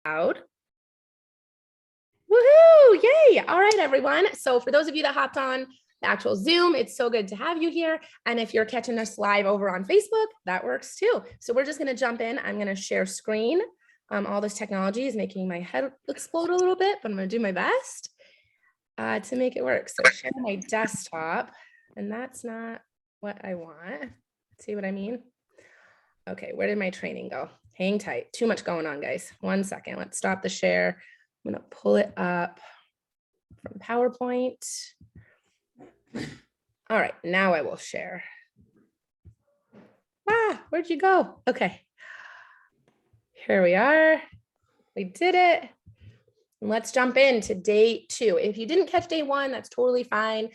Out. Woohoo! Yay! All right, everyone. So for those of you that hopped on the actual Zoom, it's so good to have you here. And if you're catching us live over on Facebook, that works too. So we're just going to jump in. I'm going to share screen. All this technology is making my head explode a little bit, but I'm going to do my best to make it work. So share my desktop, and that's not what I want. See what I mean? Okay, where did my training go? Hang tight. Too much going on, guys. 1 second. Let's stop the share. I'm going to pull it up from PowerPoint. All right, now I will share. Where'd you go? Okay. Here we are. We did it. And let's jump into day 2. If you didn't catch day 1, that's totally fine.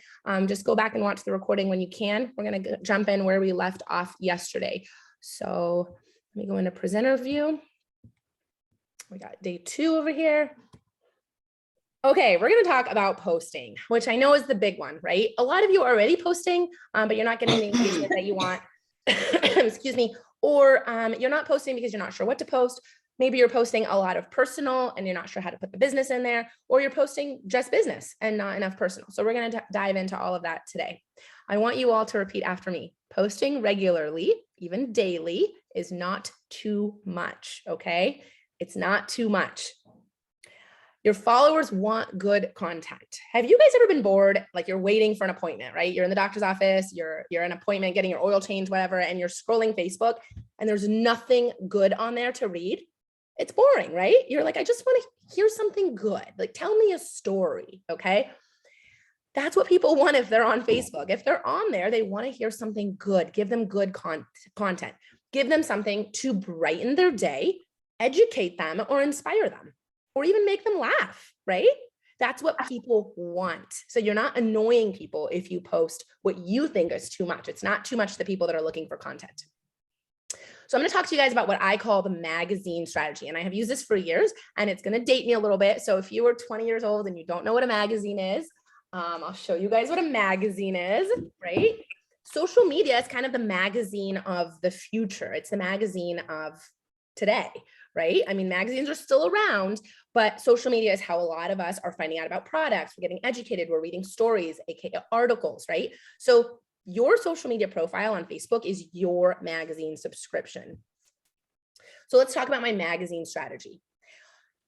Just go back and watch the recording when you can. We're going to jump in where we left off yesterday. So let me go into presenter view. We got day 2 over here. Okay, we're going to talk about posting, which I know is the big one, right? A lot of you are already posting, but you're not getting the engagement that you want. Excuse me. Or you're not posting because you're not sure what to post. Maybe you're posting a lot of personal and you're not sure how to put the business in there, or you're posting just business and not enough personal. So we're going to dive into all of that today. I want you all to repeat after me. Posting regularly, even daily, is not too much, okay? It's not too much. Your followers want good content. Have you guys ever been bored? Like you're waiting for an appointment, right? You're in the doctor's office, you're in an appointment, getting your oil change, whatever, and you're scrolling Facebook and there's nothing good on there to read. It's boring, right? You're like, I just want to hear something good. Like, tell me a story, okay? That's what people want if they're on Facebook. If they're on there, they want to hear something good. Give them good content. Give them something to brighten their day, educate them, or inspire them, or even make them laugh, right? That's what people want. So you're not annoying people if you post what you think is too much. It's not too much to the people that are looking for content. So I'm going to talk to you guys about what I call the magazine strategy. And I have used this for years, and it's going to date me a little bit. So if you are 20 years old and you don't know what a magazine is, I'll show you guys what a magazine is, right? Social media is kind of the magazine of the future. It's the magazine of today, right? I mean, magazines are still around, but social media is how a lot of us are finding out about products. We're getting educated. We're reading stories, aka articles, right? So your social media profile on Facebook is your magazine subscription. So let's talk about my magazine strategy.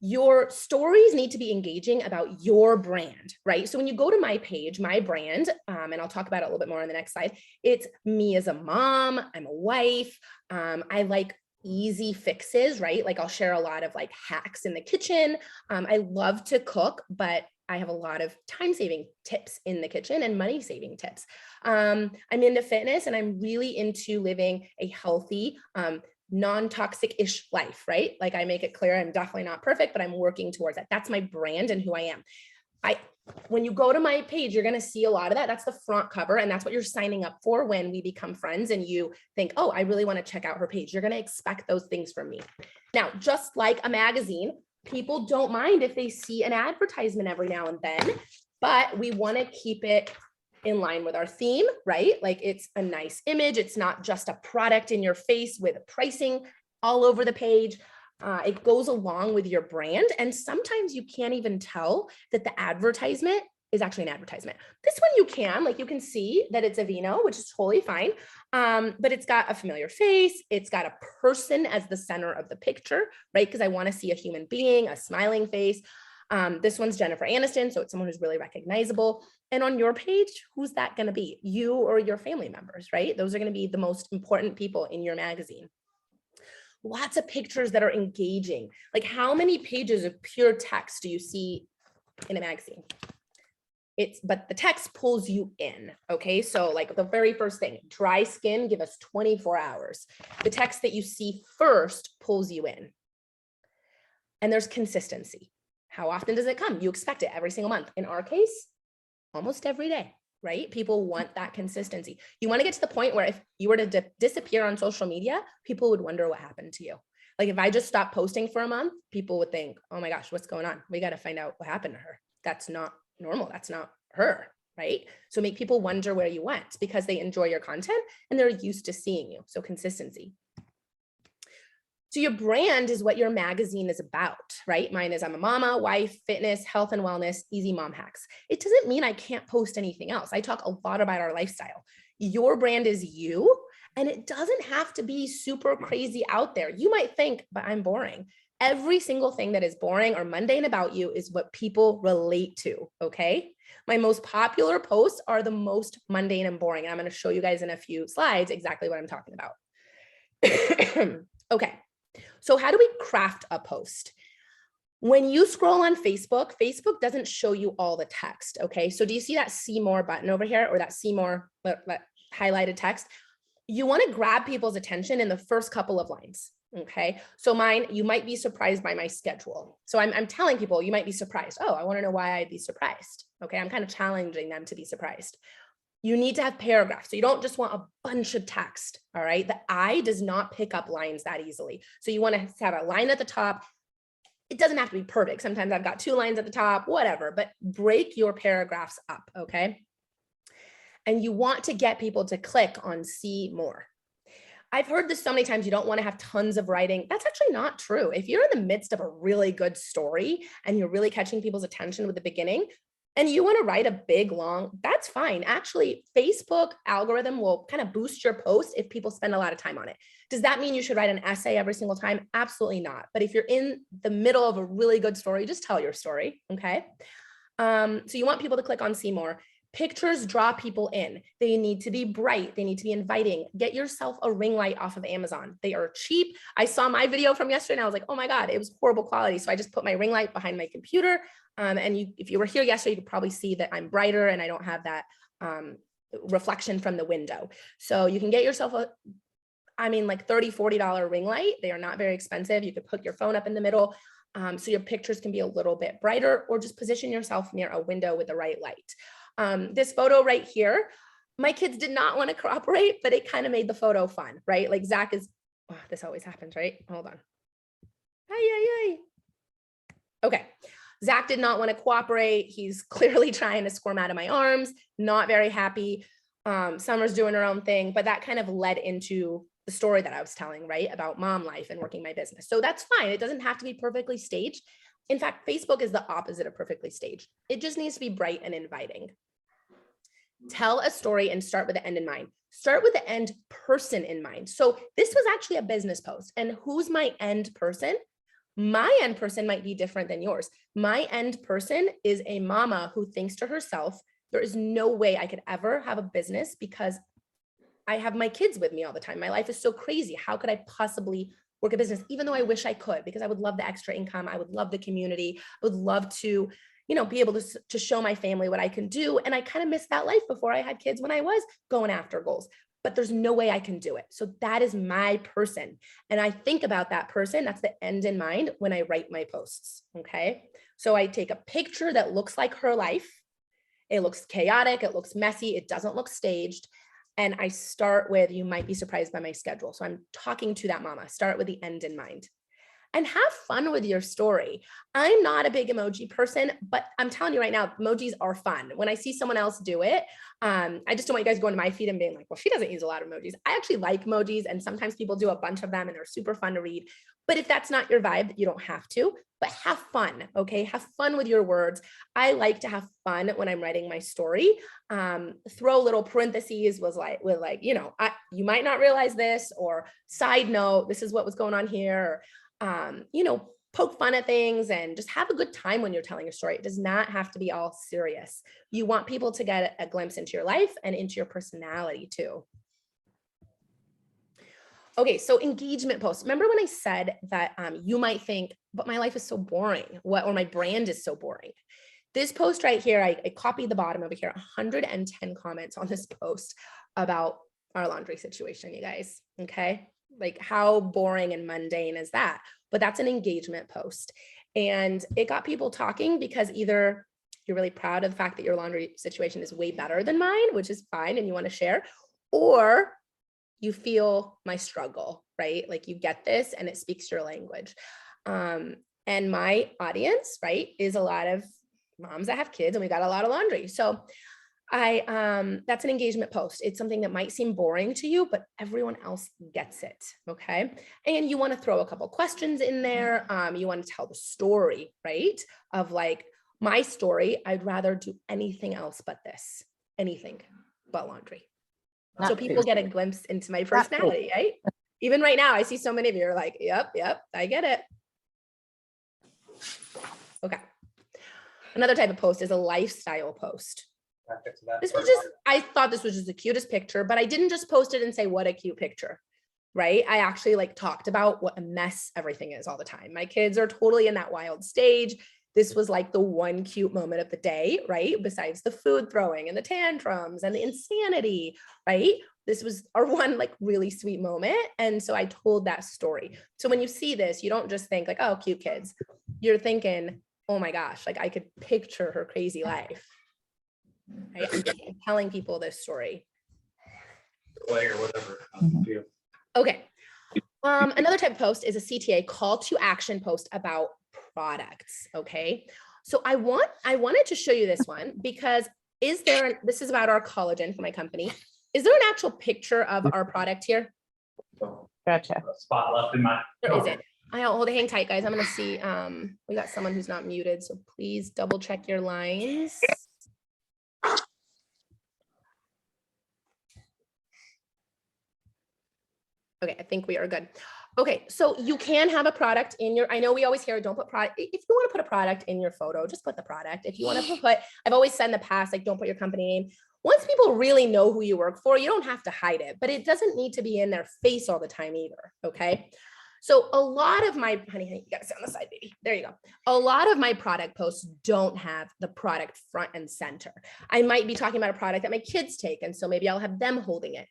Your stories need to be engaging about your brand, right? So when you go to my page, my brand, and I'll talk about it a little bit more on the next slide, it's me as a mom, I'm a wife, I like easy fixes, right? Like I'll share a lot of like hacks in the kitchen. I love to cook, but I have a lot of time-saving tips in the kitchen and money-saving tips. I'm into fitness and I'm really into living a healthy, non-toxic-ish life, right? Like I make it clear I'm definitely not perfect, but I'm working towards that. That's my brand and who I am. When you go to my page, you're going to see a lot of that. That's the front cover. And that's what you're signing up for when we become friends and you think, oh, I really want to check out her page. You're going to expect those things from me. Now, just like a magazine, people don't mind if they see an advertisement every now and then, but we want to keep it in line with our theme, right? Like it's a nice image. It's not just a product in your face with pricing all over the page. It goes along with your brand. And sometimes you can't even tell that the advertisement is actually an advertisement. This one you can, like you can see that it's a vino, which is totally fine. But it's got a familiar face. It's got a person as the center of the picture, right? Because I want to see a human being, a smiling face. This one's Jennifer Aniston, so it's someone who's really recognizable. And on your page, who's that going to be? You or your family members, right? Those are going to be the most important people in your magazine. Lots of pictures that are engaging. Like how many pages of pure text do you see in a magazine? But the text pulls you in, okay? So like the very first thing, dry skin, give us 24 hours. The text that you see first pulls you in. And there's consistency. How often does it come? You expect it every single month. In our case, almost every day, right? People want that consistency. You want to get to the point where if you were to disappear on social media, people would wonder what happened to you. Like if I just stopped posting for a month, people would think, oh my gosh, what's going on? We got to find out what happened to her. That's not normal. That's not her, right? So make people wonder where you went because they enjoy your content and they're used to seeing you. So consistency. So your brand is what your magazine is about, right? Mine is I'm a mama, wife, fitness, health and wellness, easy mom hacks. It doesn't mean I can't post anything else. I talk a lot about our lifestyle. Your brand is you, and it doesn't have to be super crazy out there. You might think, but I'm boring. Every single thing that is boring or mundane about you is what people relate to, okay? My most popular posts are the most mundane and boring. And I'm going to show you guys in a few slides exactly what I'm talking about. Okay. So how do we craft a post? When you scroll on Facebook, Facebook doesn't show you all the text, okay? So do you see that see more button over here, or that see more highlighted text? You want to grab people's attention in the first couple of lines, okay? So mine, you might be surprised by my schedule. So I'm telling people, you might be surprised. Oh, I want to know why I'd be surprised, okay? I'm kind of challenging them to be surprised. You need to have paragraphs. So you don't just want a bunch of text, all right? The eye does not pick up lines that easily. So you want to have a line at the top. It doesn't have to be perfect. Sometimes I've got 2 lines at the top, whatever, but break your paragraphs up, okay? And you want to get people to click on see more. I've heard this so many times, you don't want to have tons of writing. That's actually not true. If you're in the midst of a really good story and you're really catching people's attention with the beginning, and you want to write a big, long, that's fine. Actually, Facebook algorithm will kind of boost your post if people spend a lot of time on it. Does that mean you should write an essay every single time? Absolutely not. But if you're in the middle of a really good story, just tell your story, okay? So you want people to click on see more. Pictures draw people in. They need to be bright. They need to be inviting. Get yourself a ring light off of Amazon. They are cheap. I saw my video from yesterday and I was like, oh my God, it was horrible quality. So I just put my ring light behind my computer. If you were here yesterday, you could probably see that I'm brighter and I don't have that reflection from the window. So you can get yourself like $30, $40 ring light. They are not very expensive. You could put your phone up in the middle. So your pictures can be a little bit brighter, or just position yourself near a window with the right light. This photo right here, my kids did not want to cooperate, but it kind of made the photo fun, right? Like Zach is, oh, this always happens, right? Hold on. Okay. Zach did not want to cooperate. He's clearly trying to squirm out of my arms, not very happy. Summer's doing her own thing, but that kind of led into the story that I was telling, right? About mom life and working my business. So that's fine. It doesn't have to be perfectly staged. In fact, Facebook is the opposite of perfectly staged. It just needs to be bright and inviting. Tell a story and start with the end in mind. Start with the end person in mind. So this was actually a business post. And who's my end person? My end person might be different than yours. My end person is a mama who thinks to herself, there is no way I could ever have a business because I have my kids with me all the time. My life is so crazy. How could I possibly work a business, even though I wish I could, because I would love the extra income. I would love the community. I would love to, be able to show my family what I can do. And I kind of missed that life before I had kids when I was going after goals, but there's no way I can do it. So that is my person. And I think about that person. That's the end in mind when I write my posts. Okay. So I take a picture that looks like her life. It looks chaotic. It looks messy. It doesn't look staged. And I start with, you might be surprised by my schedule. So I'm talking to that mama. Start with the end in mind. And have fun with your story. I'm not a big emoji person, but I'm telling you right now, emojis are fun. When I see someone else do it, I just don't want you guys going to my feed and being like, well, she doesn't use a lot of emojis. I actually like emojis, and sometimes people do a bunch of them and they're super fun to read. But if that's not your vibe, you don't have to, but have fun, okay? Have fun with your words. I like to have fun when I'm writing my story. Throw little parentheses you might not realize this, or side note, this is what was going on here, or, poke fun at things and just have a good time when you're telling your story. It does not have to be all serious. You want people to get a glimpse into your life and into your personality too. Okay, so engagement posts. Remember when I said that you might think, but my life is so boring, or my brand is so boring. This post right here, I copied the bottom over here, 110 comments on this post about our laundry situation, you guys, okay? Like, how boring and mundane is that? But that's an engagement post. And it got people talking because either you're really proud of the fact that your laundry situation is way better than mine, which is fine, and you want to share, or you feel my struggle, right? Like you get this and it speaks your language. And my audience, right, is a lot of moms that have kids, and we got a lot of laundry. So That's an engagement post. It's something that might seem boring to you, but everyone else gets it, okay? And you want to throw a couple questions in there. You want to tell the story, right? Of like, my story, I'd rather do anything else but this, anything but laundry. So people get a glimpse into my personality, right? Even right now, I see so many of you are like, yep, I get it. Okay. Another type of post is a lifestyle post. This was just, I thought this was just the cutest picture, but I didn't just post it and say, what a cute picture, right? I actually like talked about what a mess everything is all the time. My kids are totally in that wild stage. This was like the one cute moment of the day, right? Besides the food throwing and the tantrums and the insanity, right? This was our one like really sweet moment. And so I told that story. So when you see this, you don't just think like, oh, cute kids. You're thinking, oh my gosh, like I could picture her crazy life. Right? I'm telling people this story. Or whatever. Okay. Another type of post is a CTA, call to action post about products. Okay. So I wanted to show you this one because this is about our collagen for my company. Is there an actual picture of our product here? Gotcha. Spot left in my. There isn't. Hang tight, guys. I'm going to see. We got someone who's not muted, so please double check your lines. Okay, I think we are good. Okay, so you can have a product in your, I know we always hear, don't put product. If you want to put a product in your photo, just put the product. If you want to put, I've always said in the past, like don't put your company name. Once people really know who you work for, you don't have to hide it, but it doesn't need to be in their face all the time either, okay? So a lot of my, honey, you gotta sit on the side, baby. There you go. A lot of my product posts don't have the product front and center. I might be talking about a product that my kids take, and so maybe I'll have them holding it.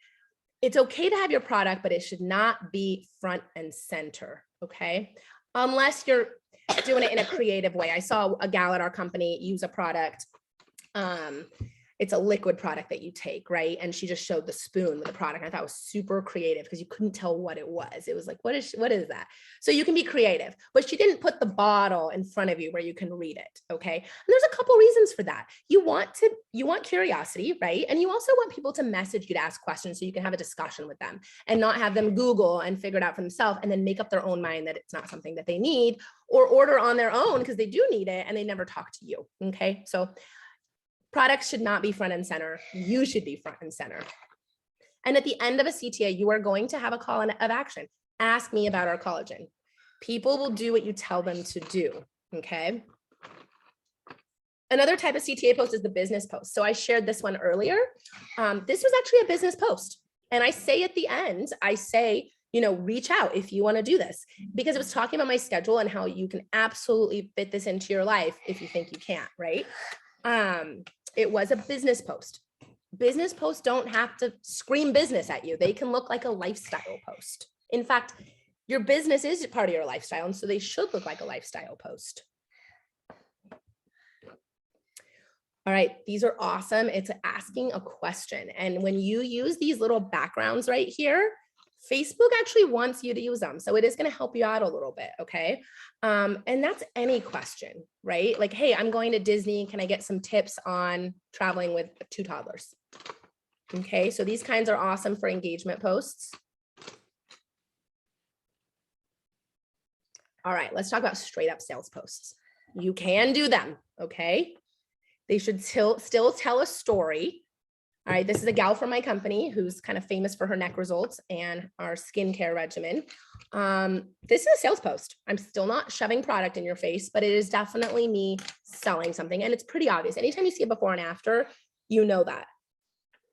It's okay to have your product, but it should not be front and center, okay? Unless you're doing it in a creative way. I saw a gal at our company use a product. It's a liquid product that you take, right? And she just showed the spoon with the product. I thought it was super creative because you couldn't tell what it was. It was like, what is that? So you can be creative, but she didn't put the bottle in front of you where you can read it, okay? And there's a couple reasons for that. You want curiosity, right? And you also want people to message you to ask questions so you can have a discussion with them and not have them Google and figure it out for themselves and then make up their own mind that it's not something that they need or order on their own because they do need it and they never talk to you, okay? So products should not be front and center. You should be front and center. And at the end of a CTA, you are going to have a call of action. Ask me about our collagen. People will do what you tell them to do, okay? Another type of CTA post is the business post. So I shared this one earlier. This was actually a business post. And I say at the end, reach out if you want to do this, because it was talking about my schedule and how you can absolutely fit this into your life if you think you can't, right? It was a business post. Business posts don't have to scream business at you. They can look like a lifestyle post. In fact, your business is part of your lifestyle, and so they should look like a lifestyle post. All right, these are awesome. It's asking a question. And when you use these little backgrounds right here, Facebook actually wants you to use them. So it is going to help you out a little bit. Okay. And that's any question, right? Like, hey, I'm going to Disney. Can I get some tips on traveling with 2 toddlers? Okay. So these kinds are awesome for engagement posts. All right. Let's talk about straight up sales posts. You can do them. Okay. They should still tell a story. All right, this is a gal from my company who's kind of famous for her neck results and our skincare regimen. This is a sales post. I'm still not shoving product in your face, but it is definitely me selling something. And it's pretty obvious. Anytime you see a before and after, you know that.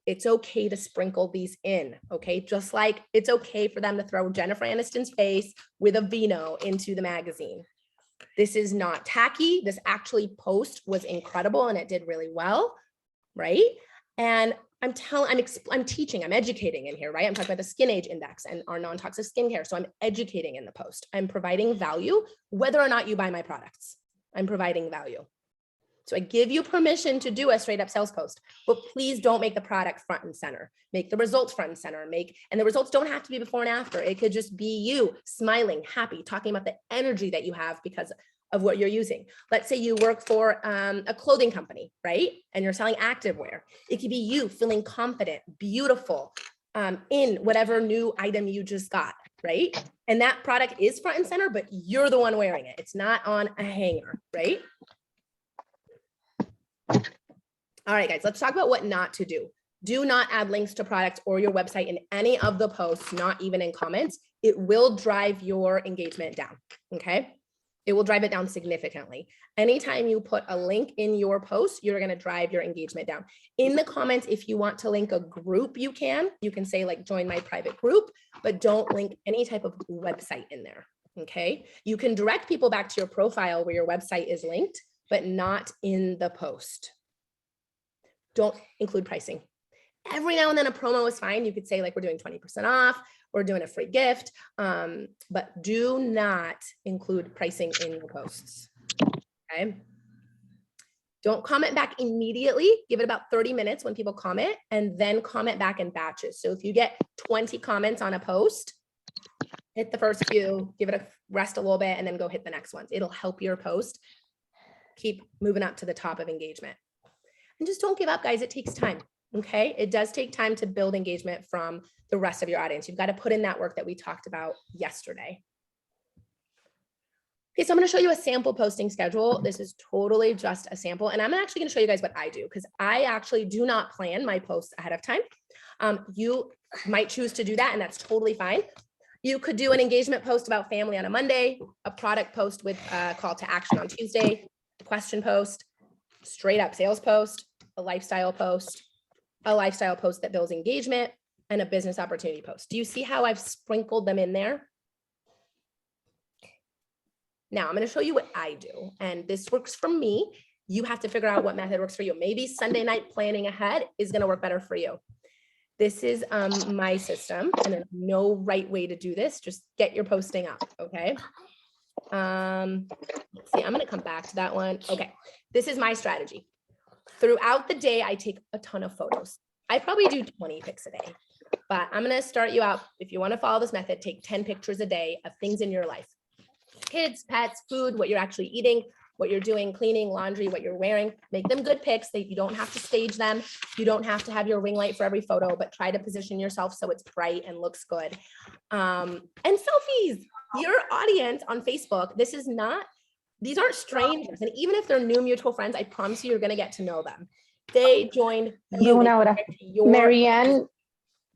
It's okay to sprinkle these in, okay? Just like it's okay for them to throw Jennifer Aniston's face with a vino into the magazine. This is not tacky. This actually post was incredible and it did really well, right? And I'm teaching, I'm educating in here, right? I'm talking about the Skin Age Index and our non-toxic skincare. So I'm educating in the post. I'm providing value, whether or not you buy my products. I'm providing value. So I give you permission to do a straight up sales post, but please don't make the product front and center. Make the results front and center. And the results don't have to be before and after. It could just be you smiling, happy, talking about the energy that you have because of what you're using. Let's say you work for a clothing company, right? And you're selling activewear. It could be you feeling confident, beautiful in whatever new item you just got, right? And that product is front and center, but you're the one wearing it. It's not on a hanger, right? All right, guys, let's talk about what not to do. Do not add links to products or your website in any of the posts, not even in comments. It will drive your engagement down, okay? It will drive it down significantly. Anytime you put a link in your post, you're gonna drive your engagement down. In the comments, if you want to link a group, you can say like join my private group, but don't link any type of website in there, okay? You can direct people back to your profile where your website is linked, but not in the post. Don't include pricing. Every now and then a promo is fine. You could say like we're doing 20% off, or doing a free gift, but do not include pricing in your posts, okay? Don't comment back immediately. Give it about 30 minutes when people comment, and then comment back in batches. So if you get 20 comments on a post, hit the first few, give it a rest a little bit, and then go hit the next ones. It'll help your post keep moving up to the top of engagement. And just don't give up, guys. It takes time. Okay, it does take time to build engagement from the rest of your audience. You've got to put in that work that we talked about yesterday. Okay, so I'm going to show you a sample posting schedule. This is totally just a sample, and I'm actually going to show you guys what I do, because I actually do not plan my posts ahead of time. You might choose to do that, and that's totally fine. You could do an engagement post about family on a Monday, a product post with a call to action on Tuesday, a question post, straight up sales post, a lifestyle post that builds engagement, and a business opportunity post. Do you see how I've sprinkled them in there? Now I'm going to show you what I do, and this works for me. You have to figure out what method works for you. Maybe Sunday night planning ahead is going to work better for you. This is my system, and there's no right way to do this. Just get your posting up, okay? Let's see, I'm going to come back to that one. Okay, this is my strategy. Throughout the day, I take a ton of photos. I probably do 20 pics a day, but I'm going to start you out. If you want to follow this method, take 10 pictures a day of things in your life. Kids, pets, food, what you're actually eating, what you're doing, cleaning, laundry, what you're wearing. Make them good pics. You don't have to stage them. You don't have to have your ring light for every photo, but try to position yourself so it's bright and looks good. And selfies. Your audience on Facebook, these aren't strangers. And even if they're new mutual friends, I promise you, you're going to get to know them. They joined you. Marianne,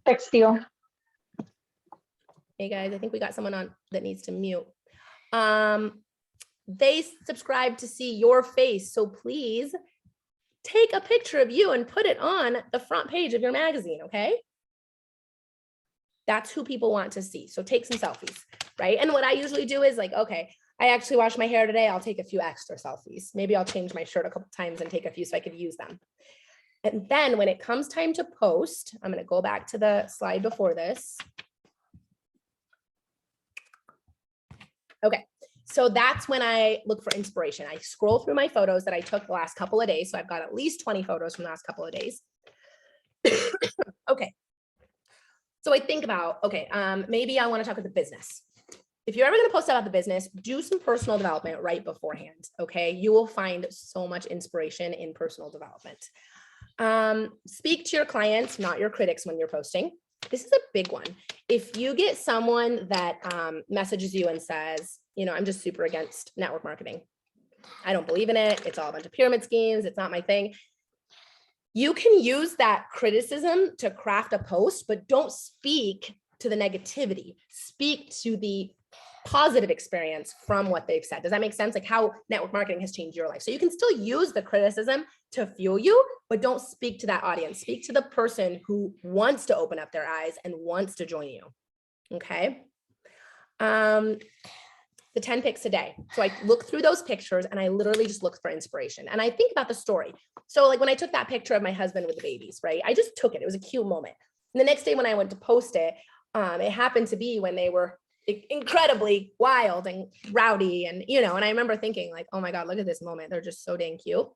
textile. Hey guys, I think we got someone on that needs to mute. They subscribe to see your face. So please take a picture of you and put it on the front page of your magazine, okay? That's who people want to see. So take some selfies, right? And what I usually do is like, okay, I actually washed my hair today. I'll take a few extra selfies. Maybe I'll change my shirt a couple times and take a few so I could use them. And then when it comes time to post, I'm going to go back to the slide before this. Okay, so that's when I look for inspiration. I scroll through my photos that I took the last couple of days. So I've got at least 20 photos from the last couple of days. Okay, so I think about, okay, maybe I want to talk with the business. If you're ever going to post about the business, do some personal development right beforehand, okay? You will find so much inspiration in personal development. Speak to your clients, not your critics when you're posting. This is a big one. If you get someone that messages you and says, you know, I'm just super against network marketing. I don't believe in it. It's all a bunch of pyramid schemes. It's not my thing. You can use that criticism to craft a post, but don't speak to the negativity. Speak to the positive experience from what they've said. Does that make sense? Like how network marketing has changed your life. So you can still use the criticism to fuel you, but don't speak to that audience. Speak to the person who wants to open up their eyes and wants to join you. Okay. The 10 pics a day. So I look through those pictures and I literally just look for inspiration. And I think about the story. So like when I took that picture of my husband with the babies, right? I just took it. It was a cute moment. And the next day when I went to post it, it happened to be when they were incredibly wild and rowdy. And, you know, and I remember thinking like, oh my God, look at this moment. They're just so dang cute,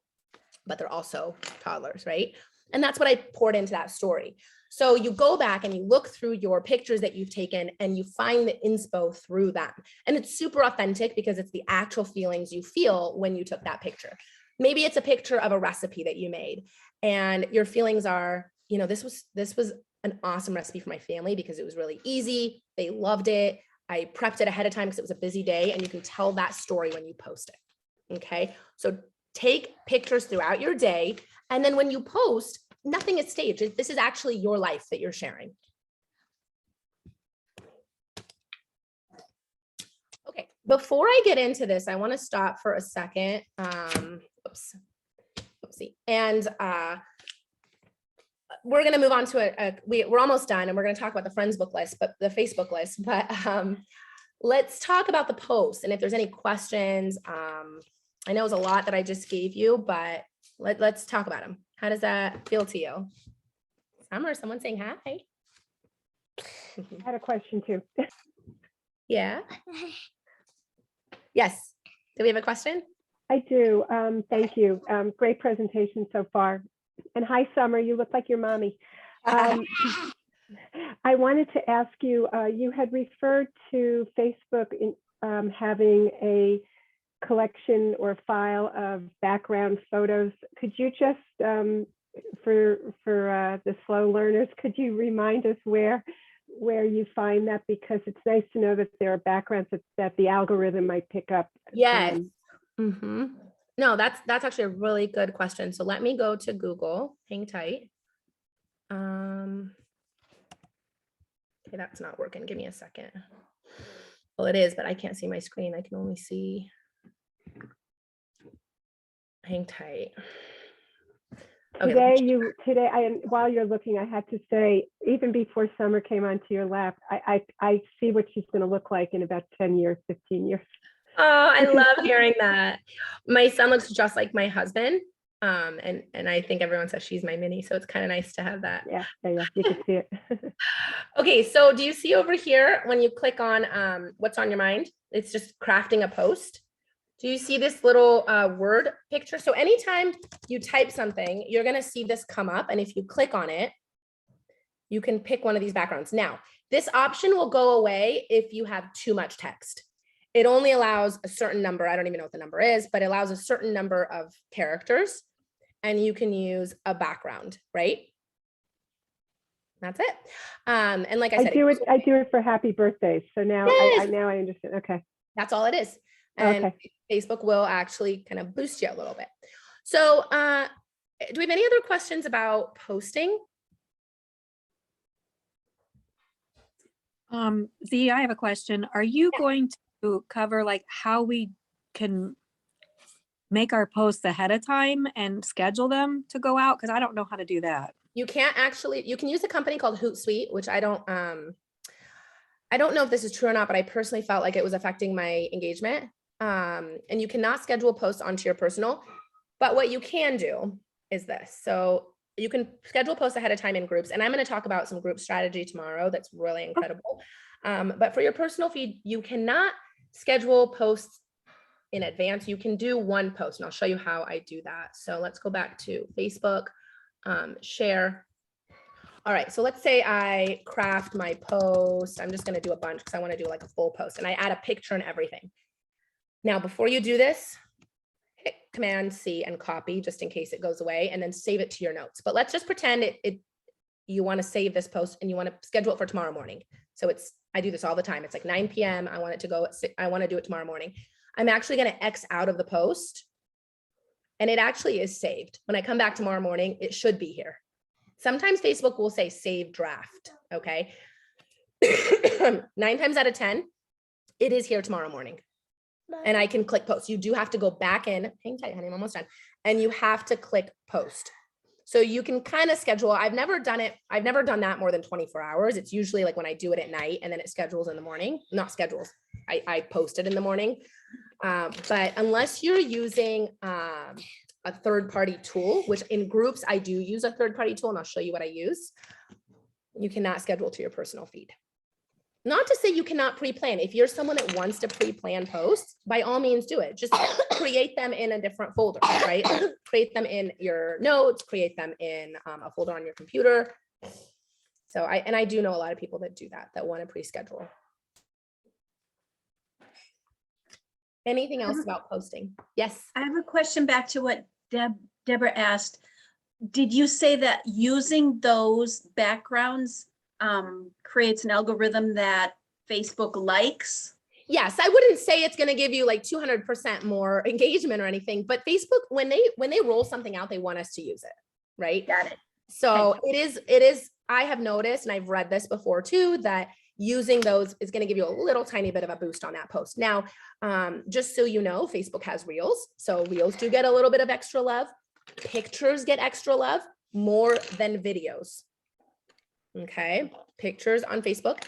but they're also toddlers, right? And that's what I poured into that story. So you go back and you look through your pictures that you've taken and you find the inspo through them. And it's super authentic because it's the actual feelings you feel when you took that picture. Maybe it's a picture of a recipe that you made and your feelings are, you know, this was an awesome recipe for my family because it was really easy. They loved it. I prepped it ahead of time because it was a busy day, and you can tell that story when you post it. Okay. So take pictures throughout your day. And then when you post, nothing is staged. This is actually your life that you're sharing. Okay. Before I get into this, I want to stop for a second. Oopsie. And we're going to move on to we're almost done, and we're going to talk about the friends book list, but the Facebook list, but let's talk about the post. And if there's any questions, I know it was a lot that I just gave you, but let's talk about them. How does that feel to you? Summer, someone saying hi. I had a question too. Yeah. Yes. Do we have a question? I do. Thank you. Great presentation so far. And hi, Summer. You look like your mommy. I wanted to ask you, you had referred to Facebook in having a collection or file of background photos. Could you just, for the slow learners, could you remind us where you find that? Because it's nice to know that there are backgrounds that the algorithm might pick up. Yes. No, that's actually a really good question. So let me go to Google. Hang tight. Okay, that's not working. Give me a second. Well, it is, but I can't see my screen. I can only see. Hang tight. Okay. While you're looking, I had to say, even before Summer came onto your lap, I see what she's going to look like in about 10 years, 15 years. Oh, I love hearing that. My son looks just like my husband. And I think everyone says she's my mini, so it's kind of nice to have that. Yeah, you can see it. Okay, so do you see over here when you click on what's on your mind? It's just crafting a post. Do you see this little word picture? So anytime you type something, you're going to see this come up. And if you click on it, you can pick one of these backgrounds. Now, this option will go away if you have too much text. It only allows a certain number. I don't even know what the number is, but it allows a certain number of characters, and you can use a background, right? That's it. And like I said, I do it for happy birthdays. So now yes. I understand. Okay. That's all it is. And okay. Facebook will actually kind of boost you a little bit. So do we have any other questions about posting? Zee, I have a question. Are you going to cover like how we can make our posts ahead of time and schedule them to go out? Because I don't know how to do that. You can't actually, you can use a company called Hootsuite, which I don't know if this is true or not, but I personally felt like it was affecting my engagement. And you cannot schedule posts onto your personal, but what you can do is this. So you can schedule posts ahead of time in groups. And I'm going to talk about some group strategy tomorrow. That's really incredible. But for your personal feed, you cannot schedule posts in advance. You can do one post, and I'll show you how I do that. So let's go back to Facebook, share. All right, so let's say I craft my post. I'm just going to do a bunch because I want to do like a full post, and I add a picture and everything. Now, before you do this, hit Command C and copy just in case it goes away, and then save it to your notes. But let's just pretend you want to save this post and you want to schedule it for tomorrow morning. So I do this all the time. It's like 9 p.m. I want it to go at 6. I want to do it tomorrow morning. I'm actually going to X out of the post, and it actually is saved. When I come back tomorrow morning, it should be here. Sometimes Facebook will say save draft. Okay. 9 times out of 10, it is here tomorrow morning. And I can click post. You do have to go back in, hang tight, honey, I'm almost done. And you have to click post. So you can kind of schedule. I've never done that more than 24 hours. It's usually like when I do it at night and then it schedules in the morning, not schedules. I post it in the morning. But unless you're using a third-party tool, which in groups, I do use a third-party tool, and I'll show you what I use. You cannot schedule to your personal feed. Not to say you cannot pre-plan. If you're someone that wants to pre-plan posts, by all means do it. Just create them in a different folder, right? Create them in your notes, create them in a folder on your computer. So I do know a lot of people that do that want to pre-schedule. Anything else about posting? Yes. I have a question back to what Deborah asked. Did you say that using those backgrounds creates an algorithm that Facebook likes? Yes, I wouldn't say it's going to give you like 200% more engagement or anything, but Facebook, when they roll something out, they want us to use it, right? Got it. So it is, I have noticed, and I've read this before too, that using those is going to give you a little tiny bit of a boost on that post. Now, just so you know, Facebook has Reels. So Reels do get a little bit of extra love. Pictures get extra love more than videos. Okay, pictures on Facebook.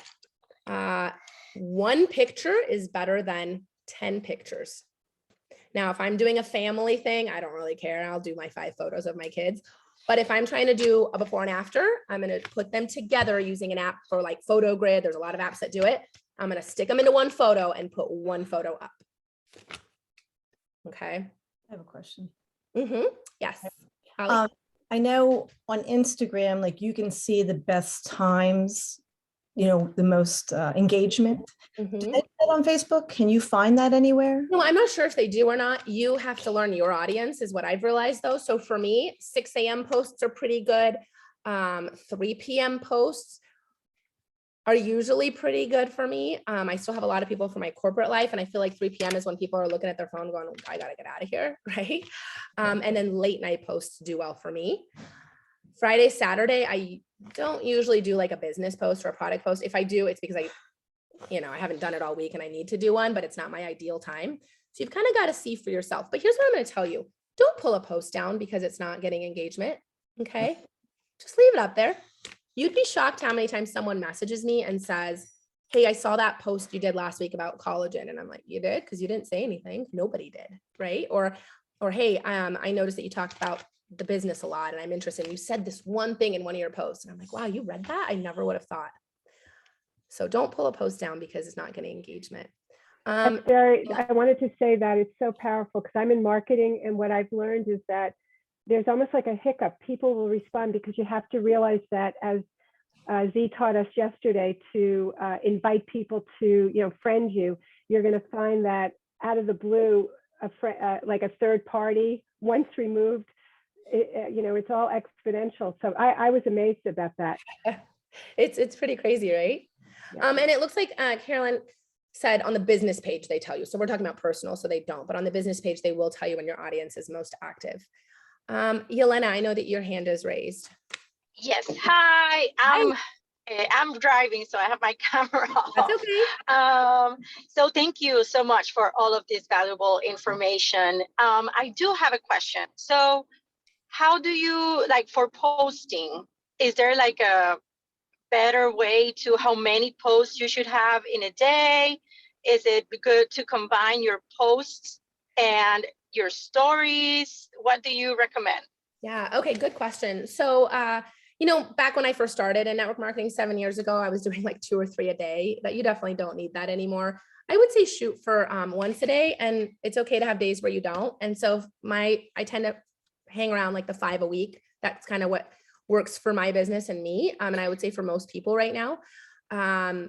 One picture is better than 10 pictures. Now, if I'm doing a family thing, I don't really care. I'll do my 5 photos of my kids. But if I'm trying to do a before and after, I'm going to put them together using an app for like Photo Grid. There's a lot of apps that do it. I'm going to stick them into one photo and put one photo up. Okay. I have a question. Yes. Holly? I know on Instagram, like you can see the best times, you know, the most engagement. Do they do that on Facebook? Can you find that anywhere? No, I'm not sure if they do or not. You have to learn your audience is what I've realized though. So for me, 6 a.m. posts are pretty good. 3 p.m. posts are usually pretty good for me. I still have a lot of people for my corporate life. And I feel like 3 p.m. is when people are looking at their phone going, I gotta get out of here, right? And then late night posts do well for me. Friday, Saturday, I don't usually do like a business post or a product post. If I do, it's because I haven't done it all week and I need to do one, but it's not my ideal time. So you've kind of got to see for yourself. But here's what I'm going to tell you. Don't pull a post down because it's not getting engagement. Okay. Just leave it up there. You'd be shocked how many times someone messages me and says, hey, I saw that post you did last week about collagen. And I'm like, you did? Because you didn't say anything. Nobody did. Right. Or hey, I noticed that you talked about the business a lot and I'm interested. You said this one thing in one of your posts. And I'm like, wow, you read that? I never would have thought. So don't pull a post down because it's not getting engagement. I wanted to say that it's so powerful because I'm in marketing, and what I've learned is that there's almost like a hiccup. People will respond because you have to realize that, as Z taught us yesterday, to invite people to friend you. You're going to find that out of the blue, like a third party, once removed, it's all exponential. So I was amazed about that. It's pretty crazy, right? Yeah. And it looks like Carolyn said on the business page, they tell you. So we're talking about personal, so they don't, but on the business page, they will tell you when your audience is most active. Yelena, I know that your hand is raised. Yes. Hi. I'm driving, so I have my camera off. That's okay. So thank you so much for all of this valuable information. I do have a question. So how do you, like, for posting, is there like a better way to how many posts you should have in a day? Is it good to combine your posts and your stories? What do you recommend? Yeah. Okay. Good question. So, back when I first started in network marketing 7 years ago, I was doing like 2 or 3 a day. That you definitely don't need that anymore. I would say shoot for once a day, and it's okay to have days where you don't. And so I tend to hang around like the 5 a week. That's kind of what works for my business and me. And I would say for most people right now,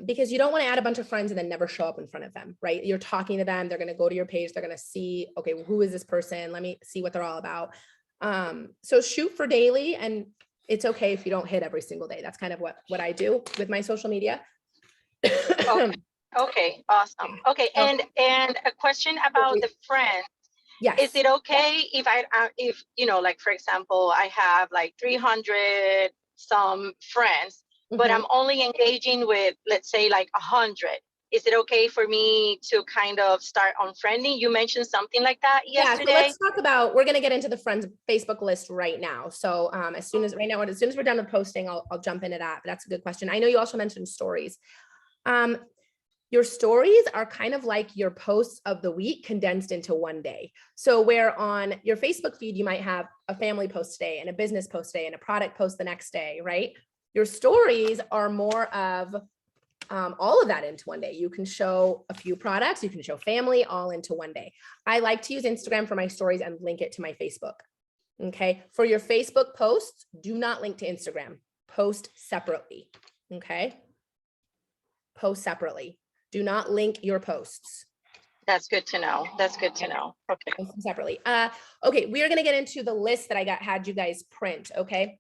because you don't want to add a bunch of friends and then never show up in front of them, right? You're talking to them. They're going to go to your page. They're going to see, okay, who is this person? Let me see what they're all about. So shoot for daily, and it's okay if you don't hit every single day. That's kind of what I do with my social media. Okay, awesome. Okay, and a question about the friends. Yes. Is it okay if like, for example, I have like 300 some friends, but I'm only engaging with, let's say, like 100. Is it okay for me to kind of start unfriending? You mentioned something like that yesterday. Yeah, so let's talk about, we're going to get into the friends Facebook list right now. So as soon as we're done with posting, I'll jump into that. But that's a good question. I know you also mentioned stories. Your stories are kind of like your posts of the week condensed into one day. So where on your Facebook feed, you might have a family post today and a business post today and a product post the next day, right? Your stories are more of all of that into one day. You can show a few products, you can show family, all into one day. I like to use Instagram for my stories and link it to my Facebook. Okay. For your Facebook posts, do not link to Instagram. post separately, okay? Post separately. Do not link your posts. That's good to know. That's good to know. Okay. Post them separately. Okay, we are gonna get into the list that I had you guys print, okay?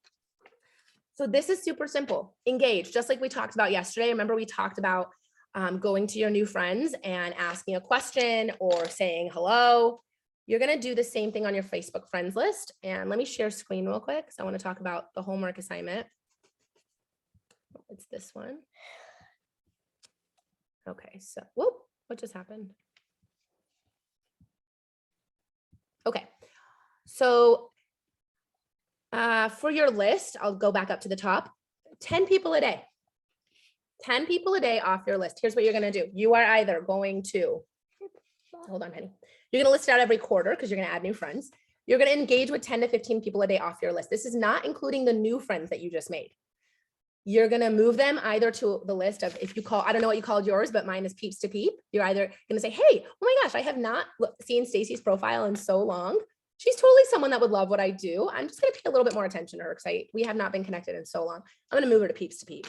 So this is super simple. Engage, just like we talked about yesterday. Remember we talked about going to your new friends and asking a question or saying hello. You're gonna do the same thing on your Facebook friends list. And let me share screen real quick. So I wanna talk about the homework assignment. It's this one. Okay, so, whoop, what just happened? Okay, so for your list, I'll go back up to the top, 10 people a day. 10 people a day off your list. Here's what you're gonna do. You are either going to, hold on, honey. You're gonna list it out every quarter because you're gonna add new friends. You're gonna engage with 10 to 15 people a day off your list. This is not including the new friends that you just made. You're gonna move them either to the list of, if you call, I don't know what you called yours, but mine is peeps to peep. You're either gonna say, hey, oh my gosh, I have not seen Stacy's profile in so long. She's totally someone that would love what I do. I'm just gonna pay a little bit more attention to her because we have not been connected in so long. I'm gonna move her to peeps to peep.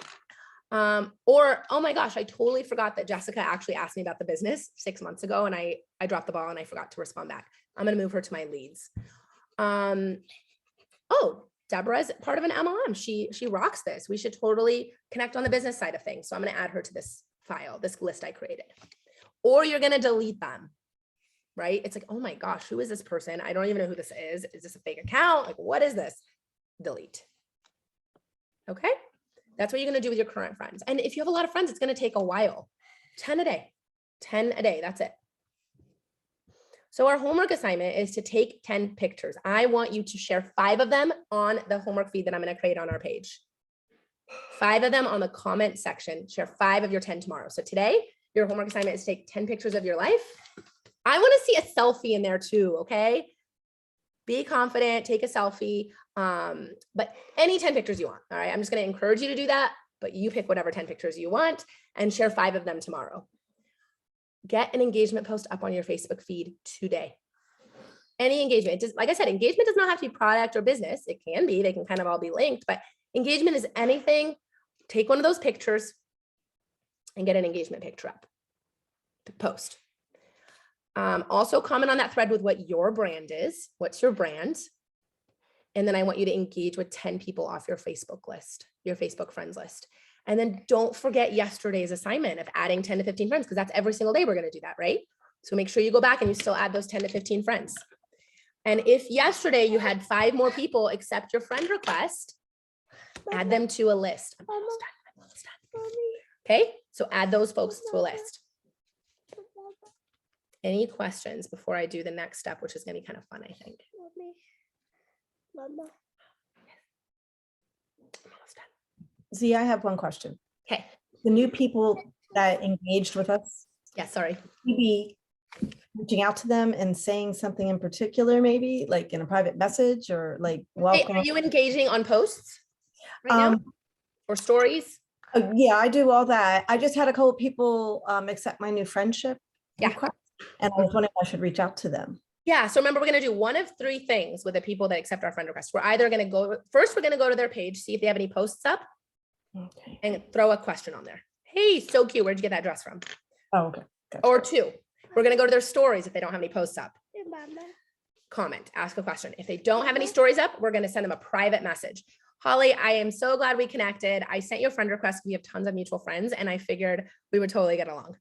Or, oh my gosh, I totally forgot that Jessica actually asked me about the business 6 months ago and I dropped the ball and I forgot to respond back. I'm gonna move her to my leads. Oh, Deborah's part of an MLM. She rocks this. We should totally connect on the business side of things. So I'm gonna add her to this file, this list I created. Or you're gonna delete them, right? It's like, oh my gosh, who is this person? I don't even know who this is. Is this a fake account? Like, what is this? Delete. Okay. That's what you're going to do with your current friends. And if you have a lot of friends, it's going to take a while. 10 a day, 10 a day. That's it. So our homework assignment is to take 10 pictures. I want you to share 5 of them on the homework feed that I'm going to create on our page. 5 of them on the comment section. Share 5 of your 10 tomorrow. So today, your homework assignment is to take 10 pictures of your life. I want to see a selfie in there too, okay? Be confident, take a selfie, but any 10 pictures you want, all right? I'm just gonna encourage you to do that, but you pick whatever 10 pictures you want and share 5 of them tomorrow. Get an engagement post up on your Facebook feed today. Any engagement, just like I said, engagement does not have to be product or business. It can be, they can kind of all be linked, but engagement is anything. Take one of those pictures and get an engagement picture up to post. Also comment on that thread with what your brand is. What's your brand? And then I want you to engage with 10 people off your Facebook list, your Facebook friends list. And then don't forget yesterday's assignment of adding 10 to 15 friends, because that's every single day we're going to do that, right? So make sure you go back and you still add those 10 to 15 friends. And if yesterday you had 5 more people accept your friend request, add them to a list. I'm almost done. I'm almost done. Okay, so add those folks to a list. Any questions before I do the next step, which is going to be kind of fun, I think. Z, I have one question. Okay. The new people that engaged with us, Yeah, sorry. maybe reaching out to them and saying something in particular, maybe like in a private message or like Hey, welcome. are you engaging on posts right now or stories? Yeah, I do all that. I just had a couple of people accept my new friendship Yeah. request, and I was wondering if I should reach out to them. Yeah, so remember, we're going to do one of 3 things with the people that accept our friend request. We're either going to go, first, we're going to go to their page, see if they have any posts up, Okay. and throw a question on there. Hey, so cute. Where'd you get that dress from? Oh, okay. Gotcha. Or 2, we're going to go to their stories if they don't have any posts up. Comment, ask a question. If they don't have any stories up, we're going to send them a private message. Holly, I am so glad we connected. I sent you a friend request. We have tons of mutual friends, and I figured we would totally get along.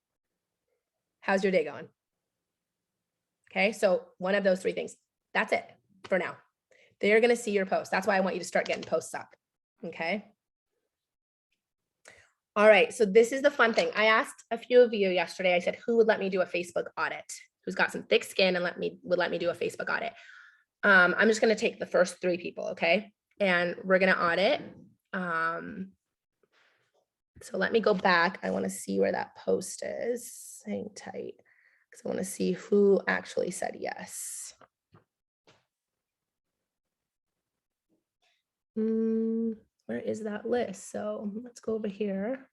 How's your day going? Okay, so one of those 3 things. That's it for now. They're going to see your post. That's why I want you to start getting posts up. Okay. All right, so this is the fun thing. I asked a few of you yesterday, I said, who would let me do a Facebook audit? Who's got some thick skin and would let me do a Facebook audit? I'm just gonna take the first 3 people, okay? And we're gonna audit. So let me go back. I wanna see where that post is. Hang tight, because I wanna see who actually said yes. Where is that list? So let's go over here.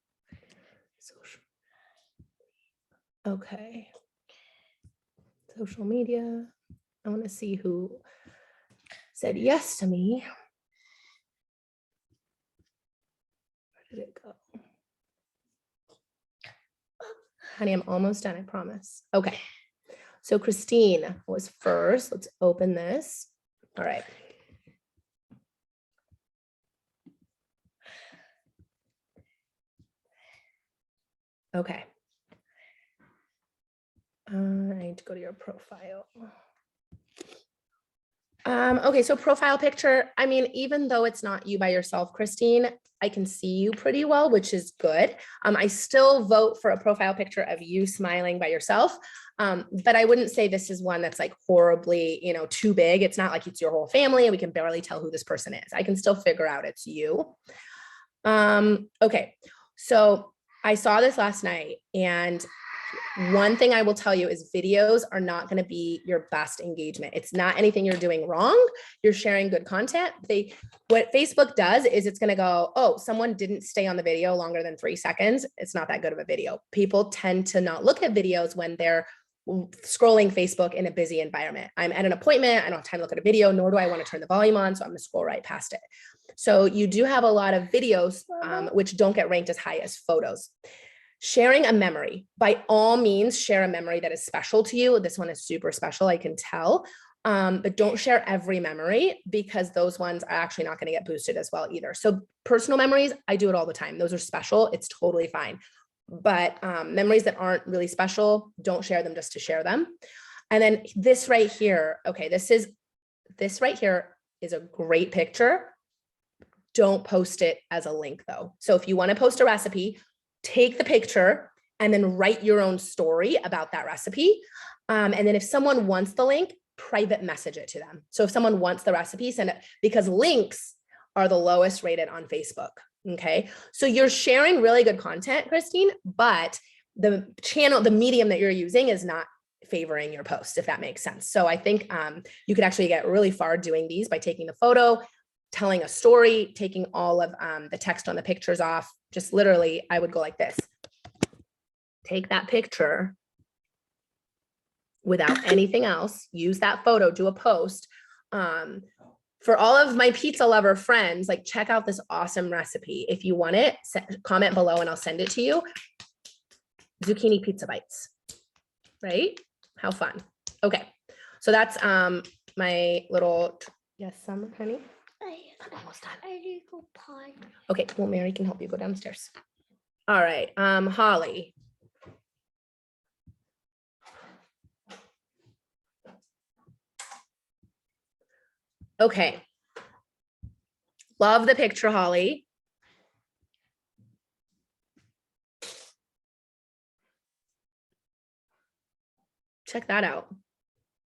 Social. Okay. Social media. I want to see who said yes to me. did it go? Honey, I'm almost done, I promise. Okay. So Christine was first. Let's open this. All right. Okay. I need to go to your profile. Okay, so profile picture. I mean, even though it's not you by yourself, Christine, I can see you pretty well, which is good. I still vote for a profile picture of you smiling by yourself. But I wouldn't say this is one that's like horribly, too big. It's not like it's your whole family and we can barely tell who this person is. I can still figure out it's you. Okay, so I saw this last night, and one thing I will tell you is videos are not going to be your best engagement. It's not anything you're doing wrong. You're sharing good content. What Facebook does is it's going to go, oh, someone didn't stay on the video longer than 3 seconds. It's not that good of a video. People tend to not look at videos when they're scrolling Facebook in a busy environment. I'm at an appointment. I don't have time to look at a video, nor do I want to turn the volume on. So I'm going to scroll right past it. So you do have a lot of videos, which don't get ranked as high as photos. Sharing a memory, by all means, share a memory that is special to you. This one is super special, I can tell, but don't share every memory, because those ones are actually not going to get boosted as well either. So personal memories, I do it all the time. Those are special. It's totally fine. But memories that aren't really special, don't share them just to share them. And then this right here, okay, this right here is a great picture. Don't post it as a link though. So if you want to post a recipe, take the picture and then write your own story about that recipe. And then if someone wants the link, private message it to them. So if someone wants the recipe, send it, because links are the lowest rated on Facebook. Okay. So you're sharing really good content, Christine, but the channel, the medium that you're using is not favoring your post, if that makes sense. So I think you could actually get really far doing these by taking the photo, telling a story, taking all of the text on the pictures off. Just literally, I would go like this. Take that picture without anything else, use that photo, do a post. For all of my pizza lover friends, like check out this awesome recipe. If you want it, comment below and I'll send it to you. Zucchini pizza bites, right? How fun. Okay, so that's my little, yes, Summer, honey? I'm almost done. Okay, well, Mary can help you go downstairs. All right, Holly. Okay. Love the picture, Holly. Check that out.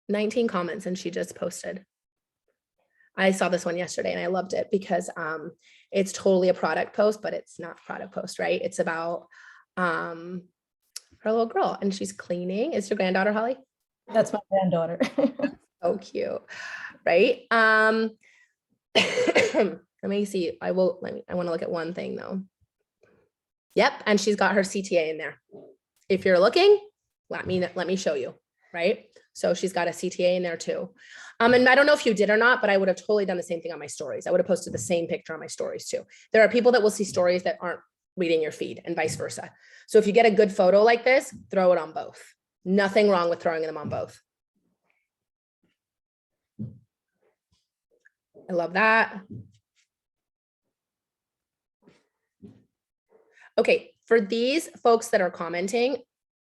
19 comments and she just posted. I saw this one yesterday and I loved it because it's totally a product post, but it's not a product post, right? It's about her little girl and she's cleaning. Is your granddaughter, Holly? That's my granddaughter. So cute, right? Let me see. I want to look at one thing though. Yep, and she's got her CTA in there. If you're looking, let me show you, right? So she's got a CTA in there too. And I don't know if you did or not, but I would have totally done the same thing on my stories. I would have posted the same picture on my stories too. There are people that will see stories that aren't reading your feed and vice versa. So if you get a good photo like this, throw it on both. Nothing wrong with throwing them on both. I love that. Okay, for these folks that are commenting,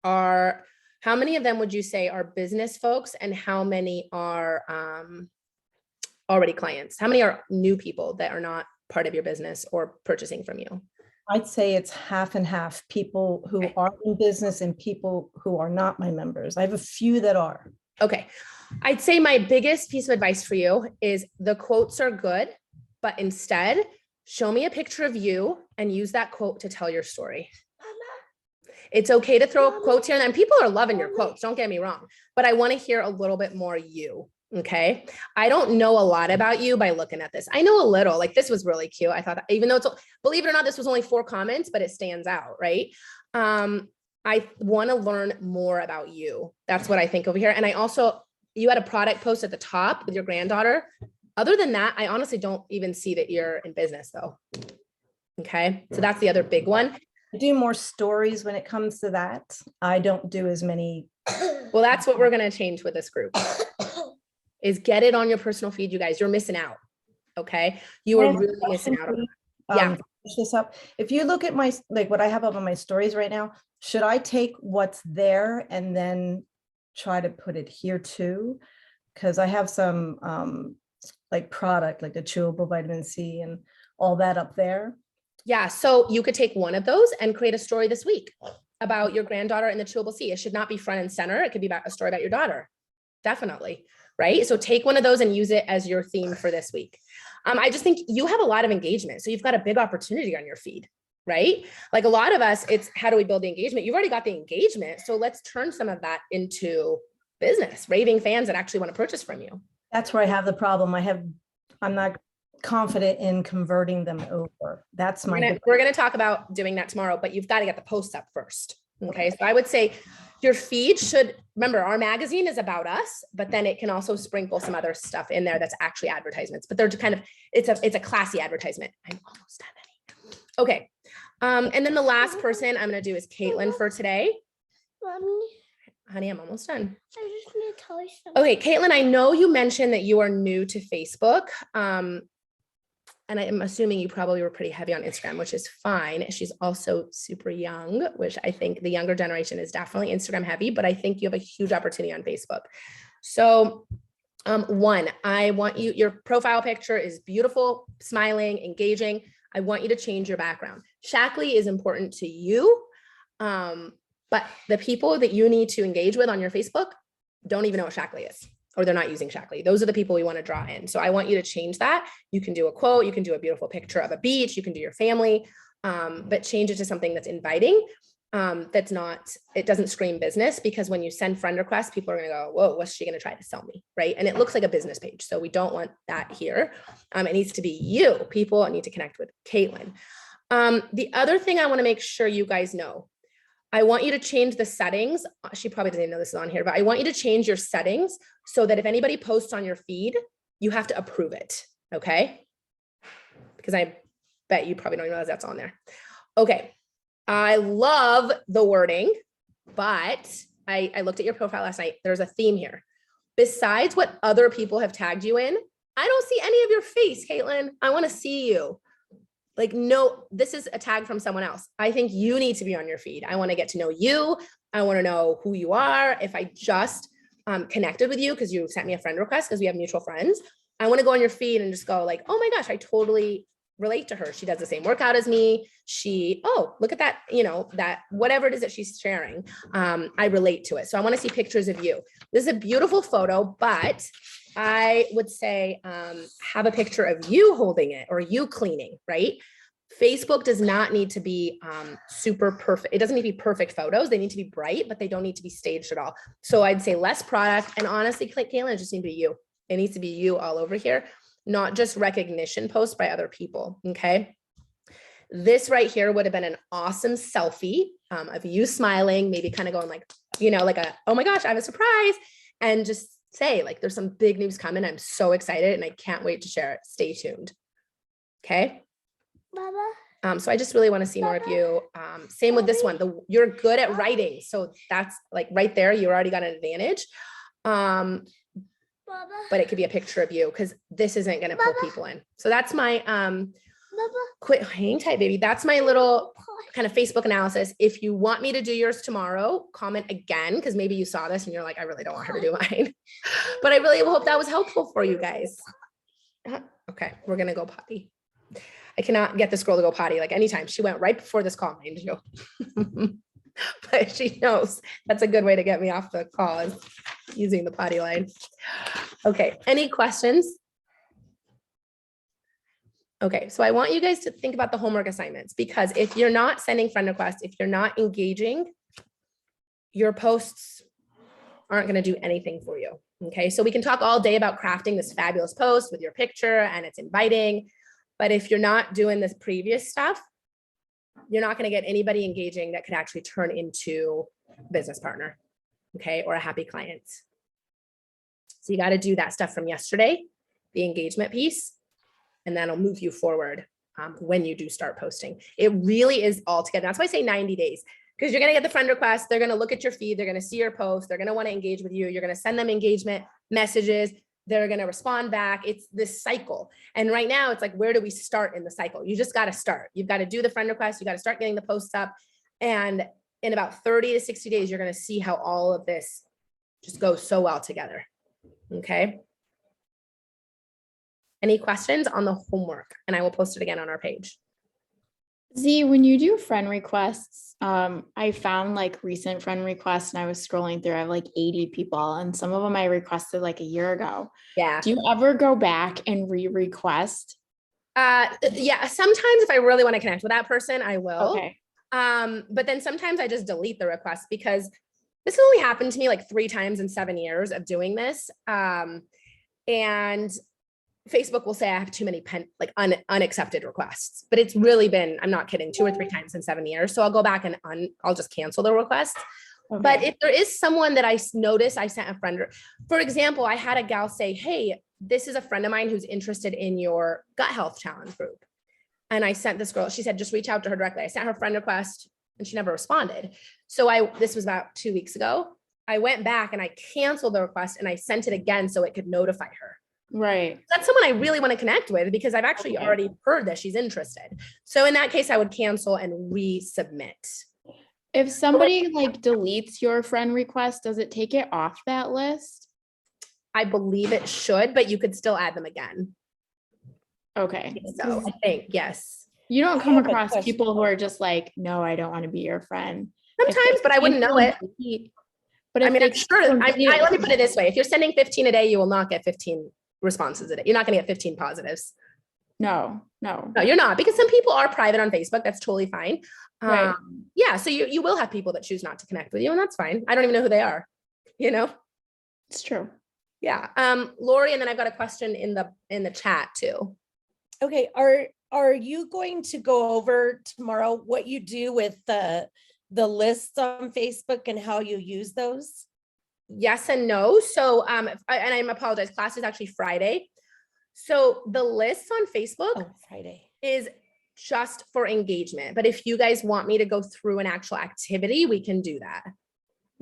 how many of them would you say are business folks and how many are already clients? How many are new people that are not part of your business or purchasing from you? I'd say it's half and half, people who are in business and people who are not my members. I have a few that are. Okay, I'd say my biggest piece of advice for you is the quotes are good, but instead show me a picture of you and use that quote to tell your story. It's okay to throw quotes here and then. People are loving your quotes, don't get me wrong, but I want to hear a little bit more you. Okay. I don't know a lot about you by looking at this. I know a little, like this was really cute. I thought, even though it's, believe it or not, this was only 4 comments, but it stands out, right? I want to learn more about you. That's what I think over here. And I also, you had a product post at the top with your granddaughter. Other than that, I honestly don't even see that you're in business though. Okay, so that's the other big one. I do more stories when it comes to that. I don't do as many. Well, that's what we're going to change with this group is get it on your personal feed. You guys, you're missing out. Okay. You are really missing out. Yeah. Finish this up. If you look at my, like what I have up on my stories right now, should I take what's there and then try to put it here too? Because I have some like product, like the chewable vitamin C and all that up there. Yeah. So you could take one of those and create a story this week about your granddaughter and the chewable C. It should not be front and center. It could be about a story about your daughter. Definitely. Right. So take one of those and use it as your theme for this week. I just think you have a lot of engagement. So you've got a big opportunity on your feed, right? Like a lot of us, it's how do we build the engagement? You've already got the engagement. So let's turn some of that into business, raving fans that actually want to purchase from you. That's where I have the problem. I'm not confident in converting them over. That's my. We're going to talk about doing that tomorrow, but you've got to get the posts up first. Okay. So I would say your feed should, remember our magazine is about us, but then it can also sprinkle some other stuff in there that's actually advertisements, but they're kind of, it's a classy advertisement. I'm almost done. Okay. And then the last person I'm going to do is Caitlin for today. Mommy, Honey, I'm almost done. I just need to tell you something. Okay, Caitlin, I know you mentioned that you are new to Facebook. And I'm assuming you probably were pretty heavy on Instagram, which is fine. She's also super young, which I think the younger generation is definitely Instagram heavy, but I think you have a huge opportunity on Facebook. So one, I want you, your profile picture is beautiful, smiling, engaging. I want you to change your background. Shackley is important to you, but the people that you need to engage with on your Facebook don't even know what Shackley is, or they're not using Shackley. Those are the people we want to draw in. So I want you to change that. You can do a quote, you can do a beautiful picture of a beach, you can do your family, but change it to something that's inviting. That's not, it doesn't scream business, because when you send friend requests, people are going to go, whoa, what's she going to try to sell me? Right. And it looks like a business page. So we don't want that here. It needs to be you. People need to connect with Caitlin. The other thing I want to make sure you guys know, I want you to change the settings. She probably doesn't even know this is on here, but I want you to change your settings so that if anybody posts on your feed, you have to approve it. Okay. Because I bet you probably don't realize that's on there. Okay. I love the wording, but I looked at your profile last night. There's a theme here. Besides what other people have tagged you in, I don't see any of your face, Caitlin. I want to see you. Like, no, this is a tag from someone else. I think you need to be on your feed. I want to get to know you. I want to know who you are. If I just connected with you because you sent me a friend request because we have mutual friends, I want to go on your feed and just go like, oh my gosh, I totally relate to her. She does the same workout as me. Oh, look at that, that whatever it is that she's sharing. I relate to it. So I want to see pictures of you. This is a beautiful photo, but I would say have a picture of you holding it or you cleaning, right? Facebook does not need to be super perfect. It doesn't need to be perfect photos. They need to be bright, but they don't need to be staged at all. So I'd say less product. And honestly, Caitlin, it just needs to be you. It needs to be you all over here, not just recognition posts by other people. Okay. This right here would have been an awesome selfie of you smiling, maybe kind of going like, like oh my gosh, I have a surprise. And just say like, there's some big news coming. I'm so excited and I can't wait to share it. Stay tuned. Okay. Baba. So I just really want to see more of you. Same with this one. You're good at writing. So that's like right there. You already got an advantage. But it could be a picture of you because this isn't going to pull people in. So that's my quit hang tight, baby. That's my little kind of Facebook analysis. If you want me to do yours tomorrow, comment again, because maybe you saw this and you're like, I really don't want her to do mine. But I really hope that was helpful for you guys. Okay, we're going to go potty. I cannot get this girl to go potty like anytime. She went right before this call, mind you. But she knows that's a good way to get me off the call is using the potty line. Okay, any questions? Okay, so I want you guys to think about the homework assignments, because if you're not sending friend requests, if you're not engaging, your posts aren't going to do anything for you. Okay, so we can talk all day about crafting this fabulous post with your picture and it's inviting, but if you're not doing this previous stuff, you're not going to get anybody engaging that could actually turn into a business partner, okay, or a happy client. So you got to do that stuff from yesterday, the engagement piece, and that'll move you forward when you do start posting. It really is all together. That's why I say 90 days, because you're going to get the friend request. They're going to look at your feed. They're going to see your post. They're going to want to engage with you. You're going to send them engagement messages. They're going to respond back. It's this cycle. And right now it's like, where do we start in the cycle? You just got to start. You've got to do the friend request. You got to start getting the posts up. And in about 30 to 60 days, you're going to see how all of this just goes so well together. Okay. Any questions on the homework? And I will post it again on our page. Z, when you do friend requests, I found like recent friend requests and I was scrolling through, I have like 80 people and some of them I requested like a year ago. Yeah. Do you ever go back and re-request? Yeah. Sometimes if I really want to connect with that person, I will. Okay. But then sometimes I just delete the request because this has only happened to me like 3 times in 7 years of doing this. And Facebook will say I have too many unaccepted requests, but it's really been, I'm not kidding, 2 or 3 times in 7 years. So I'll go back and I'll just cancel the request. Okay. But if there is someone that I notice I sent a friend, for example, I had a gal say, hey, this is a friend of mine who's interested in your gut health challenge group. And I sent this girl, she said, just reach out to her directly. I sent her a friend request and she never responded. So this was about 2 weeks ago. I went back and I canceled the request and I sent it again so it could notify her. Right. That's someone I really want to connect with because I've actually already heard that she's interested. So in that case, I would cancel and resubmit. If somebody like deletes your friend request, does it take it off that list? I believe it should, but you could still add them again. Okay. So I think, yes. You don't come across people who are just like, no, I don't want to be your friend. Sometimes, but I wouldn't know it. But I mean, I'm sure, let me put it this way. If you're sending 15 a day, you will not get 15 responses a day. You're not going to get 15 positives. No, you're not, because some people are private on Facebook. That's totally fine. Right. Yeah. So you will have people that choose not to connect with you and that's fine. I don't even know who they are, It's true. Yeah. Lori, and then I've got a question in the chat too. Okay. Are you going to go over tomorrow what you do with the lists on Facebook and how you use those? Yes and no. So, and I apologize, class is actually Friday. So the lists on Facebook Friday is just for engagement. But if you guys want me to go through an actual activity, we can do that.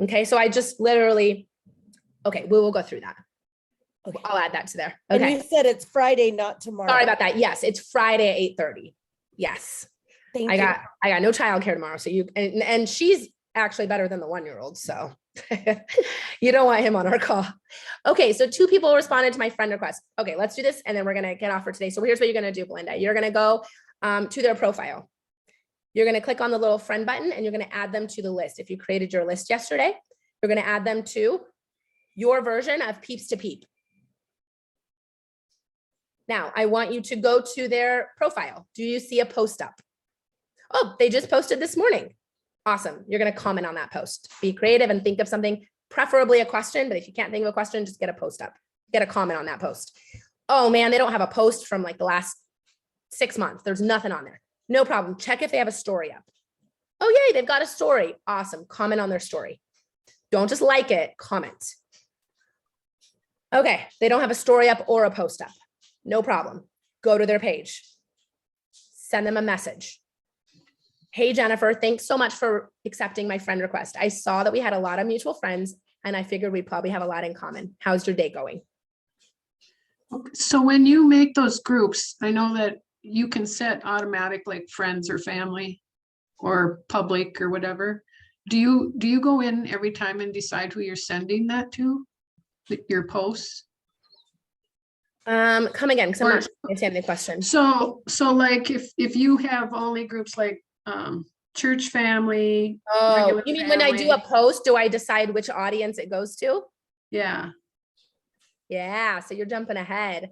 Okay. So I just literally, we will go through that. Okay. I'll add that to there. Okay. And you said it's Friday, not tomorrow. Sorry about that. Yes. It's Friday at 8:30. Yes. Thank you. I got no childcare tomorrow. So and she's actually better than the 1-year-old. So you don't want him on our call. Okay. So 2 people responded to my friend request. Okay. Let's do this. And then we're going to get off for today. So here's what you're going to do, Belinda. You're going to go to their profile. You're going to click on the little friend button and you're going to add them to the list. If you created your list yesterday, you're going to add them to your version of Peeps to Peep. Now, I want you to go to their profile. Do you see a post up? Oh, they just posted this morning. Awesome. You're going to comment on that post. Be creative and think of something, preferably a question, but if you can't think of a question, just get a post up. Get a comment on that post. Oh man, they don't have a post from like the last 6 months. There's nothing on there. No problem. Check if they have a story up. Oh yay, they've got a story. Awesome. Comment on their story. Don't just like it, comment. Okay, they don't have a story up or a post up. No problem. Go to their page. Send them a message. Hey, Jennifer, thanks so much for accepting my friend request. I saw that we had a lot of mutual friends and I figured we'd probably have a lot in common. How's your day going? So when you make those groups, I know that you can set automatic like friends or family or public or whatever. Do you go in every time and decide who you're sending that to, your posts? Come again, because I'm not sure I understand the question. So like if you have only groups like church family. Oh, you mean family. when I do a post, do I decide which audience it goes to? Yeah. Yeah, so you're jumping ahead.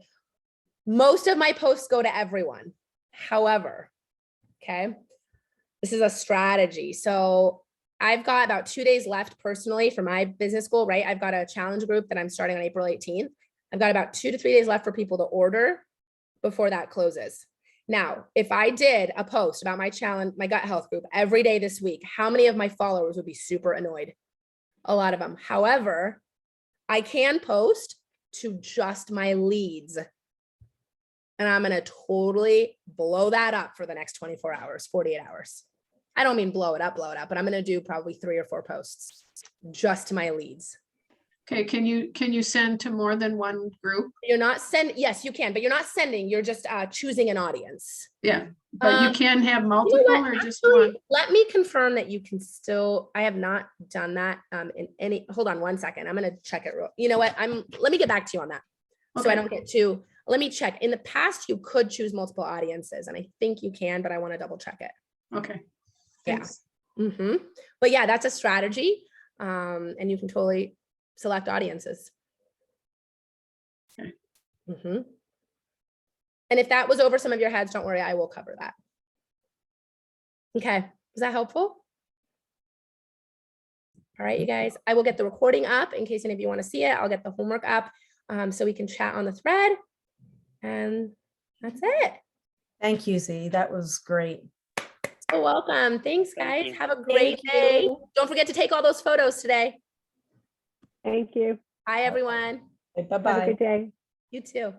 Most of my posts go to everyone. However, okay, this is a strategy. So I've got about 2 days left personally for my business school, right? I've got a challenge group that I'm starting on April 18th. I've got about 2 to 3 days left for people to order before that closes. Now, if I did a post about my challenge, my gut health group every day this week, how many of my followers would be super annoyed? A lot of them. However, I can post to just my leads. and I'm gonna totally blow that up for the next 24 hours, 48 hours. I don't mean blow it up, but I'm gonna do probably 3 or 4 posts just to my leads. Okay, can you send to more than one group? You're not sending, yes, you can, but you're not sending, you're just choosing an audience. Yeah, but you can have You know multiple what? or just Actually, one? let me confirm that you can still, I have not done that in any, hold on one second. I'm gonna check it. You know what? Let me get back to you on that. So I Okay. don't get too, let me check. In the past, you could choose multiple audiences and I think you can, but I want to double check it. Okay. Yeah. Thanks. But yeah, that's a strategy. And you can totally select audiences. Okay. And if that was over some of your heads, don't worry, I will cover that. Okay, was that helpful? All right, you guys, I will get the recording up in case any of you want to see it. I'll get the homework up so we can chat on the thread. And that's it. Thank you, Z. That was great. So welcome. Thanks, guys. you. Have a great day. Don't forget to take all those photos today. Thank you. Bye, everyone. Have a Bye-bye. good day. You too.